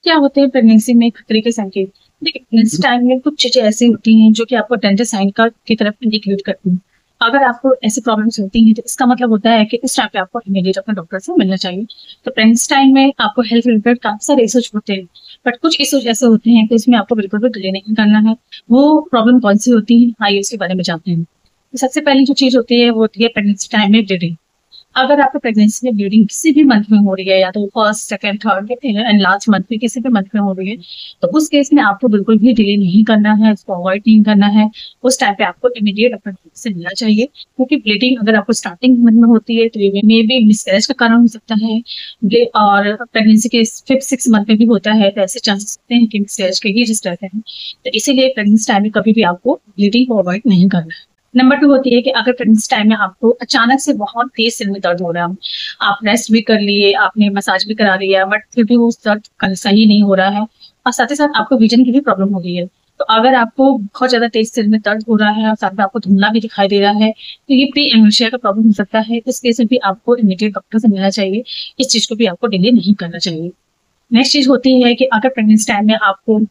क्या होते हैं प्रेगनेंसी में खतरे के संकेत? देखिए, प्रेगनेंसी टाइम में कुछ चीजें ऐसी होती हैं जो कि आपको डेंजर साइन का की तरफ इंडिकेट करती हैं। अगर आपको ऐसी प्रॉब्लम्स होती हैं तो इसका मतलब होता है कि इस टाइम पे आपको इमीडिएट अपने डॉक्टर से मिलना चाहिए। तो प्रेगनेंसी टाइम में आपको हेल्थ रिलेटेड काफी सारे इश्यूज होते हैं, बट कुछ इश्यूज ऐसे होते हैं कि इसमें आपको बिल्कुल भी डिले नहीं करना है। वो प्रॉब्लम कौन सी होती है, आइए उसके बारे में जानते हैं। तो सबसे पहली जो चीज होती है वो होती है प्रेगनेंसी टाइम में ब्लीडिंग। अगर आपको प्रेगनेंसी में ब्लीडिंग किसी भी मंथ में हो रही है, या तो first second third and last month में किसी भी मंथ में हो रही है, तो उस केस में आपको बिल्कुल भी डिले नहीं करना है, इसको अवॉइड नहीं करना है। उस टाइम पे आपको इमीडिएट अपने डॉक्टर से मिलना चाहिए, क्योंकि ब्लीडिंग अगर आपको स्टार्टिंग मंथ में होती है तो ये मे भी मिसकैरेज का कारण हो सकता है। और प्रेगनेंसी के फिफ्थ सिक्स मंथ में भी होता है, तो ऐसे चांसेस होते हैं कि मिसकैरेज के ही रिस्क रहते हैं। तो इसीलिए प्रेगनेंसी टाइम में कभी भी आपको ब्लीडिंग को अवॉइड नहीं करना है। नंबर टू होती है कि अगर प्रेगनेंसी टाइम में आपको अचानक से बहुत तेज सिर में दर्द हो रहा है, आप रेस्ट भी कर लिए, आपने मसाज भी करा लिया, बट फिर भी वो दर्द सही नहीं हो रहा है, और साथ ही साथ आपको विजन की भी प्रॉब्लम हो गई है। तो अगर आपको बहुत ज्यादा तेज सिर में दर्द हो रहा है और साथ में आपको धुंधला भी दिखाई दे रहा है, तो ये प्री एम्नेशिया का प्रॉब्लम हो सकता है। इस केस में भी आपको इमीडिएट डॉक्टर से मिलना चाहिए। इस चीज को भी आपको डिले नहीं करना चाहिए। नेक्स्ट चीज होती है कि अगर प्रेगनेंसी टाइम में आपको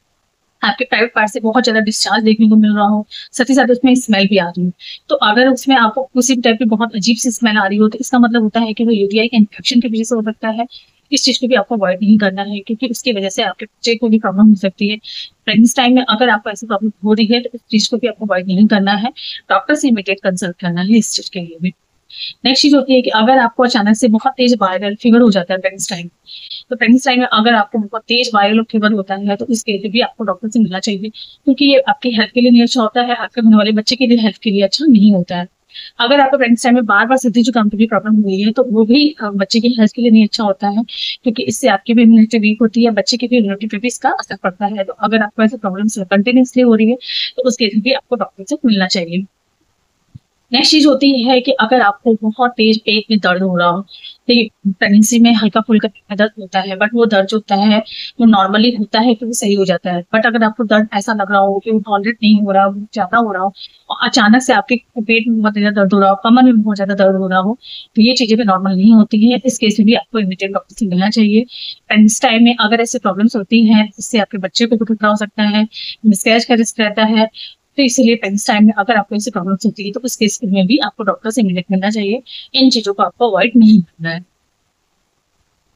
आपके प्राइवेट पार्ट से बहुत ज्यादा डिस्चार्ज देखने को मिल रहा हो, साथ ही साथ उसमें स्मेल भी आ रही हो, तो अगर उसमें आपको उसी टाइप की बहुत अजीब सी स्मेल आ रही हो, तो इसका मतलब होता है कि वो यूटीआई के इन्फेक्शन की वजह से हो सकता है। इस चीज को भी आपको अवॉइड नहीं करना है, क्योंकि उसकी वजह से आपके बच्चे को भी प्रॉब्लम हो सकती है। प्रेगनेंसी टाइम में अगर आपको ऐसी प्रॉब्लम हो रही है, तो इस चीज को भी आपको अवॉइड नहीं करना है। डॉक्टर से इमीडिएट कंसल्ट करना है इस चीज के लिए भी। नेक्स्ट चीज होती है कि अगर आपको अचानक से बहुत तेज वायरल फीवर हो जाता है प्रेगनेंसी टाइम, तो प्रेगनेंसी टाइम में अगर आपको बहुत तेज वायरल फीवर होता है, तो इसके लिए भी आपको डॉक्टर से मिलना चाहिए, क्योंकि ये आपकी हेल्थ के लिए नहीं अच्छा होता है, आपके होने वाले बच्चे के लिए हेल्थ के लिए अच्छा नहीं होता है। अगर आपको प्रेगनेंसी टाइम में बार बार सर्दी जुकाम की भी प्रॉब्लम हुई है, तो वो भी बच्चे की हेल्थ के लिए नहीं अच्छा होता है, क्योंकि इससे आपकी भी इम्यूनिटी वीक होती है, बच्चे की भी इम्यूनिटी पे भी इसका असर पड़ता है। तो अगर आपको ऐसी प्रॉब्लम कंटिन्यूसली हो रही है, तो उसके लिए भी आपको डॉक्टर से मिलना चाहिए। नेक्स्ट चीज होती है कि अगर आपको बहुत तेज पेट में दर्द हो रहा हो, तो प्रेगनेंसी में हल्का फुल्का दर्द होता है, बट वो दर्द जो होता है वो नॉर्मली होता है, फिर वो सही हो जाता है। बट अगर आपको दर्द ऐसा लग रहा हो कि वो टॉलरेट नहीं हो रहा, बहुत ज्यादा हो रहा हो, और अचानक से आपके पेट में बहुत ज्यादा दर्द हो रहा हो, कमर में बहुत ज्यादा दर्द हो रहा हो, तो ये चीजें भी नॉर्मल नहीं होती है। इस केस में भी आपको इमीडिएट डॉक्टर से मिलना चाहिए। प्रेगनेंसी टाइम में अगर ऐसी प्रॉब्लम्स होती हैं, इससे आपके बच्चे को भी खतरा हो सकता है, मिसकैरेज का रिस्क रहता है। तो इसीलिए प्रेगनेंसी टाइम में अगर आपको ऐसी प्रॉब्लम्स होती है, तो उस केस में भी आपको डॉक्टर से मिलने मिलना चाहिए। इन चीजों को आपको अवॉइड नहीं करना है।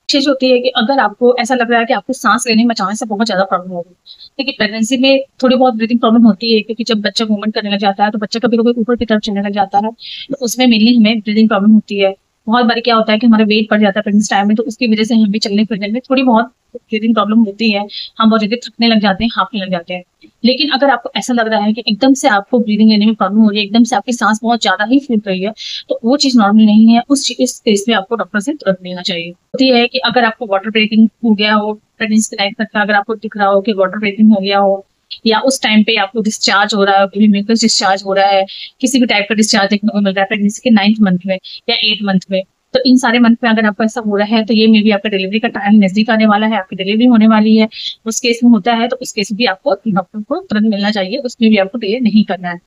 चीज होती है कि अगर आपको ऐसा लग रहा है कि आपको सांस लेने में अचानक से बहुत ज्यादा प्रॉब्लम हो रही है, देखिए प्रेगनेंसी में थोड़ी बहुत ब्रीदिंग प्रॉब्लम होती है, क्योंकि जब बच्चा मूवमेंट करने लग जाता है, तो बच्चा कभी कभी ऊपर की तरफ चलने लग जाता है, तो उसमें मेनली हमें ब्रीदिंग प्रॉब्लम होती है। बहुत बार क्या होता है कि हमारा वेट बढ़ जाता है प्रेगनेंसी टाइम में, तो उसकी वजह से हमें चलने फिरने में थोड़ी बहुत ब्रीदिंग प्रॉब्लम होती है। हम बहुत जल्दी थकने लग जाते हैं, हांफने लग जाते हैं। लेकिन अगर आपको ऐसा लग रहा है कि एकदम से आपको ब्रीदिंग लेने में प्रॉब्लम हो रही है, एकदम से आपकी सांस बहुत ज्यादा ही फूल रही है, तो वो चीज नॉर्मल नहीं है। इस केस में आपको डॉक्टर से तुरंत लेना चाहिए। होती है कि अगर आपको वाटर ब्रेकिंग हो गया हो, प्रेगनेंसी टाइम तक का अगर आपको दिख रहा हो कि वाटर ब्रेकिंग हो गया हो, या उस टाइम पे आपको डिस्चार्ज हो रहा है, म्यूकस डिस्चार्ज हो रहा है, किसी भी टाइप का डिस्चार्ज देखने को मिल रहा है प्रेगनेंसी के 9th मंथ में या 8th मंथ में, तो इन सारे मंथ में अगर आपको ऐसा हो रहा है, तो ये मे भी आपका डिलीवरी का टाइम नजदीक आने वाला है, आपकी डिलीवरी होने वाली है, उस केस में होता है, तो उस केस में भी आपको डॉक्टर को तुरंत मिलना चाहिए, उसमें भी आपको डिले नहीं करना है।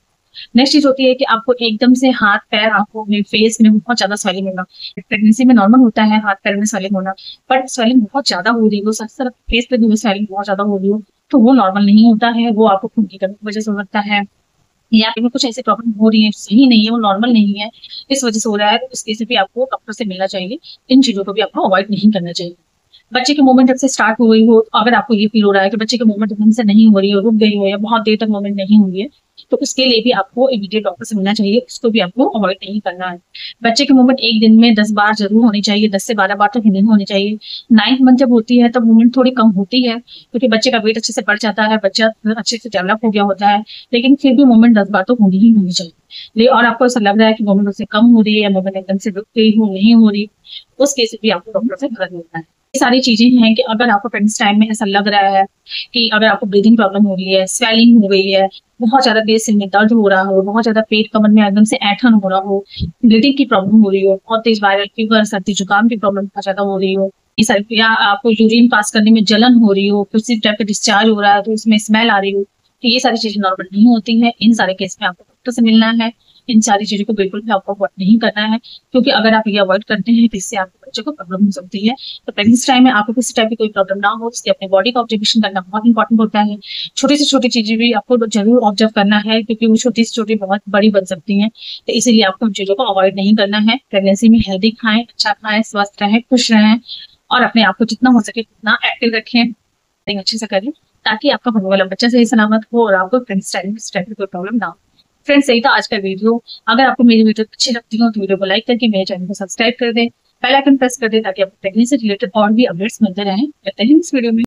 नेक्स्ट चीज होती है कि आपको एकदम से हाथ पैर, आंखों में, फेस में बहुत ज्यादा स्वेलिंग होना। प्रेगनेंसी में नॉर्मल होता है हाथ पैर में स्वेलिंग होना, बट स्वेलिंग बहुत ज्यादा हो रही हो, साथ साथ फेस पे भी स्वेलिंग बहुत ज्यादा हो रही हो, तो वो नॉर्मल नहीं होता है। वो आपको खून की कमी की वजह से हो सकता है, या फिर कुछ ऐसी प्रॉब्लम हो रही है, सही नहीं है, वो नॉर्मल नहीं है, इस वजह से हो रहा है, तो इस केस में भी आपको डॉक्टर से मिलना चाहिए। इन चीजों को भी आपको अवॉइड नहीं करना चाहिए। बच्चे की मूवमेंट जब से स्टार्ट हो गई हो, तो अगर आपको ये फील हो रहा है कि बच्चे की मूवमेंट ढंग से नहीं हो रही हो, रुक गई हो, या बहुत देर तक मूवमेंट नहीं हुई है, तो उसके लिए भी आपको इमीडिएट डॉक्टर से मिलना चाहिए। उसको भी आपको अवॉइड नहीं करना है। बच्चे की मूवमेंट एक दिन में 10 बार जरूर होनी चाहिए, 10 से 12 बार तो नहीं होनी चाहिए। 9th मंथ जब होती है तब मूवमेंट थोड़ी कम होती है, क्योंकि बच्चे का वेट अच्छे से बढ़ जाता है, बच्चा अच्छे से डेवलप हो गया होता है, लेकिन फिर भी मूवमेंट 10 बार तो होनी ही होनी चाहिए। और आपको ऐसा लग रहा है कि मूवमेंट उससे कम हो रही है, या मूवमेंट एकदम से रुक गई हो, नहीं हो रही, उस केस में भी आपको डॉक्टर से मदद मिलना है। ये सारी चीजें हैं कि अगर आपको प्रेगनेंसी टाइम में ऐसा लग रहा है कि अगर आपको ब्रीदिंग प्रॉब्लम हो रही है, स्वेलिंग हो गई है, बहुत ज्यादा देर सिर में दर्द हो रहा हो, बहुत ज्यादा पेट कमर में एकदम से ऐंठन हो रहा हो, ब्लीडिंग की प्रॉब्लम हो रही हो, बहुत तेज वायरल फीवर, सर्दी जुकाम की प्रॉब्लम बहुत ज्यादा हो रही हो, ये सारी, या आपको यूरिन पास करने में जलन हो रही हो, किसी टाइप का डिस्चार्ज हो रहा है तो उसमें स्मेल आ रही हो, तो ये सारी चीजें नॉर्मल नहीं होती है। इन सारे केस में आपको डॉक्टर से मिलना है। इन सारी चीजों को बिल्कुल भी आपको अवॉइड नहीं करना है, क्योंकि अगर आप ये अवॉइड करते हैं तो इससे आपके बच्चे को प्रॉब्लम हो सकती है। तो प्रेगनेंसी टाइम में आपको किसी टाइप की कोई प्रॉब्लम ना हो, इसलिए अपने बॉडी का ऑब्जर्वेशन करना बहुत इंपॉर्टेंट होता है। छोटी से छोटी चीजें भी आपको जरूर ऑब्जर्व करना है, क्योंकि वो छोटी से छोटी बहुत बड़ी बन सकती हैं। तो इसीलिए आपको उन चीजों को अवॉइड नहीं करना है। प्रेगनेंसी में हेल्दी खाएं, अच्छा खाएं, स्वस्थ रहें, खुश रहें और अपने आप को जितना हो सके उतना एक्टिव रखें, अच्छे से करें, ताकि आपका होने वाला बच्चा सही सलामत हो और आपको प्रेगनेंसी टाइम में कोई प्रॉब्लम ना हो। फ्रेंड्स, यही था आज का वीडियो। अगर आपको मेरी वीडियो अच्छी लगती हो तो वीडियो को लाइक करके मेरे चैनल को सब्सक्राइब कर दें, बेल आइकन प्रेस कर दें, ताकि आपको प्रेगनेंसी से रिलेटेड और भी अपडेट्स मिलते रहें। मिलते हैं इस वीडियो में।